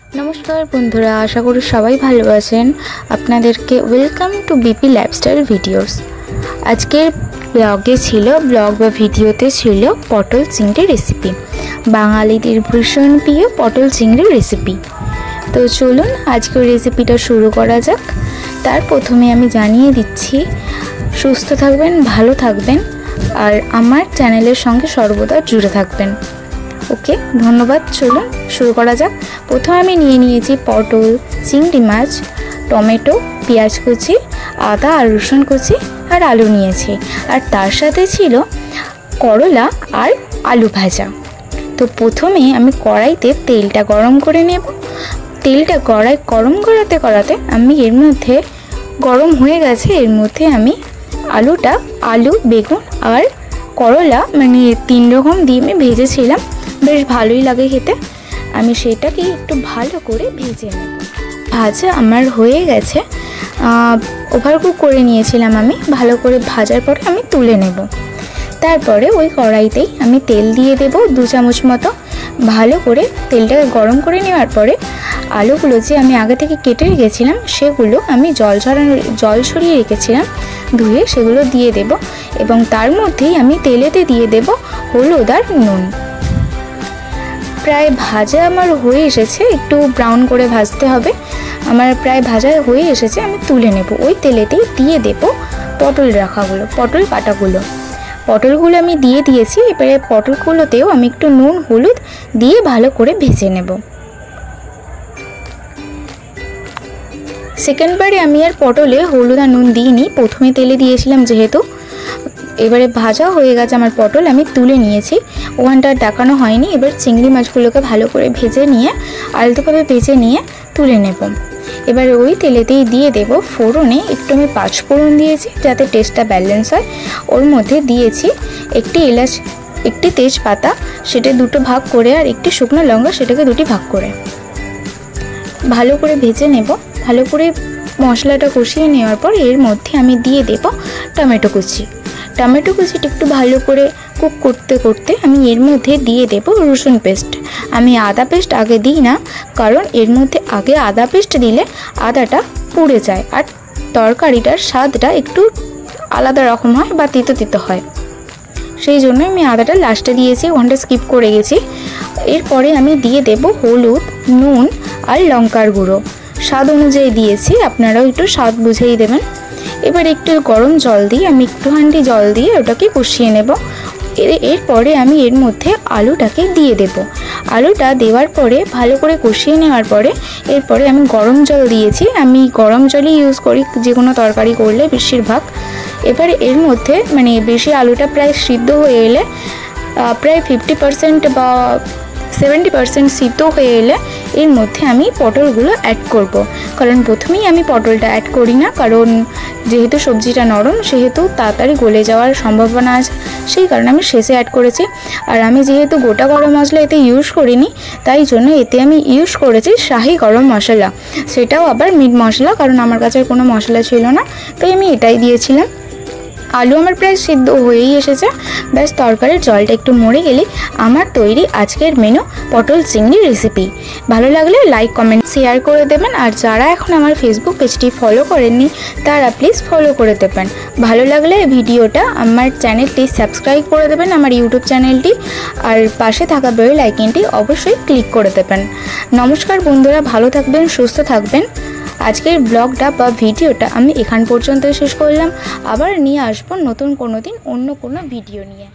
नमस्कार बंधुरा आशा करी सबाई भालो आछेन। आपनादेरके welcome to BP lifestyle videos. आजकेर ब्लगे छिलो ब्लग बा भिडियोते छिलो पटल चिंगड़ी रेसिपि, बांगालीदेर भीषण प्रिय पटल चिंगड़ी रेसिपि। तो चलुन आजकेर रेसिपिटा शुरू करा जाक। तार प्रथमे आमि जानिये दिচ্ছি सुस्थ थाकबेन, भालो थाकबेन और आमार चैनेलेर संगे सर्वदा जुड़े थाकबेन। ओके धन्यवाद। चलुन शुरू करा जाक। प्रथमे आमि निये नियेछि पटल, चिंगड़ी माछ, टमेटो, पेঁয়াজ कुचि, आदा और रसुन कुचि और आलू नियेछि और तार साथे छिलो करला और आलू भाजा। तो प्रथमे आमि कड़ाईते तेलटा गरम करे नेब। तेलटा कड़ाई गरम कराते कराते आमि एर मध्य गरम हये गेछे, एर मध्य आमि आलू बेगुन और करला माने तीन रकम दिये आमि भेजेछिलाम। बेश भालोई लागे खेते। आमि सेटाके एकटु भालो करे भेजे नेब। भाजा आमार हये गेछे, ओभारकुक करे नियेछिलाम आमि। भालो करे भाजार परे आमि तुले नेब। तारपरे ओई कड़ाईतेई आमि तेल दिये देब 2 चामच मतो। भालो करे तेलटाके गरम करे नेওয়ার परे आलूगुलो जे आमि आगे थेके केटे रेखेछिलाम सेगुलो आमि जल छड़िये रेखेछिलाम धुए सेगुलो दिये देब एबं तार मध्येई आमि तेलेते दिये देब हलुद और नुन। प्राय भाजा आमार हये एसेছে, एकटू ब्राउन करे भाजते हबे। आमार प्राय भाजा हये एसेছে, आमि तुले नेब। ओई तेलेतेई दिये देब पटल राखागुलो, पटल काटागुलो। पटलगुलो आमि दिये दिয়েছি। এবারে पटलगुलोतेও आमि एकटू नुन हलुद दिये भालो करे भेजे नेब। सेकेंड बारे आमि आर पटले हलुद और नुन दिइনি, प्रथमे तेले दिएছিলাম जेहेतु। एबारे भाजा हये गेছে आमार पटल, आमि तुले निয়েছি। ओखानটা ডাকানো হয়নি। এবার চিংড়ি মাছগুলোকে ভালো করে ভেজে নিয়ে আলতোভাবে ভেজে নিয়ে তুলে নেব। এবারে ওই তেলেতেই দিয়ে দেব ফোড়নে একটু আমি 5 ফোড়ন দিয়েছি যাতে টেস্টটা ব্যালেন্স হয়। ওর মধ্যে দিয়েছি একটি এলাচ, একটি তেজপাতা, সেটা দুটো ভাগ করে আর একটি শুকনো লঙ্কা, সেটাকে দুটি ভাগ করে ভালো করে ভেজে নেব। ভালো করে মশলাটা কষিয়ে নেওয়ার পর এর মধ্যে আমি দিয়ে দেব টমেটো কুচি। टमेटो कुचिटा एकटू भालो करे कुक करते करते आमी एर मध्य दिए देब रसुन पेस्ट। आमी आदा पेस्ट आगे दिई ना, कारण एर मध्य आगे आदा पेस्ट दिले आदाटा पुड़े जाए और तरकारिटार स्वादटा एकटू आलादा रकम हय बा तितो तितो हय। सेई जोन्नो आमी आदाटा लास्टे दिएछि, ओखानटा स्किप करे गेछि। एरपरे आमी दिए देब हलुद, नुन और लंकार गुঁড়ো स्वाद अनुयायी दिएछि, आपनाराও एकटू स्वाद बुझेई देবেন। এবার একটু গরম জল দিয়ে আমি একটুখানি জল দিয়ে ওটাকে কষিয়ে নেব। এরপরে আমি এর মধ্যে আলুটাকে দিয়ে দেব। আলুটা দেওয়ার পরে ভালো করে কষিয়ে নেওয়ার পরে এরপরে আমি গরম জল দিয়েছি। আমি গরম জলই ইউজ করি যে কোনো তরকারি করলে বেশিরভাগ। এবারে এর মধ্যে মানে বেশি আলুটা প্রায় সিদ্ধ হয়ে এলে প্রায় 50% বা 70% সিদ্ধ হয়ে এলে এর মধ্যে আমি পটলগুলো অ্যাড করব। কারণ প্রথমেই আমি পটলটা অ্যাড করি না, কারণ যেহেতু সবজিটা নরম সেহেতু তাড়াতাড়ি গলে যাওয়ার সম্ভাবনা আছে, সেই কারণে আমি শেষে অ্যাড করেছি। আর আমি যেহেতু গোটা গরম মশলা এতে ইউজ করিনি, তাই জন্য এতে আমি ইউজ করেছি শাহি গরম মশলা, সেটাও আবার মিট মশলা, কারণ আমার কাছে কোনো মশলা ছিল না, তাই আমি এটাই দিয়েছিলাম। आलू आमार प्राय सिद्ध हয়েই এসেছে। ব্যাস তরকারির জলটা একটু মরে গেলে আমার তৈরি আজকের মেনু পটল চিংড়ি রেসিপি। ভালো লাগলে লাইক কমেন্ট শেয়ার করে দেবেন আর যারা এখন আমার ফেসবুক পেজটি ফলো করেননি তারা প্লিজ ফলো করে দেবেন। ভালো লাগলে ভিডিওটা আমার চ্যানেলটি সাবস্ক্রাইব করে দেবেন, আমার ইউটিউব চ্যানেলটি, আর পাশে থাকা বেল আইকনটি অবশ্যই ক্লিক করে দেবেন। নমস্কার বন্ধুরা, ভালো থাকবেন, সুস্থ থাকবেন। আজকের ব্লগটা বা ভিডিওটা আমি এখান পর্যন্ত শেষ করলাম। আবার নিয়ে আসবো নতুন কোনো দিন অন্য কোনো ভিডিও নিয়ে।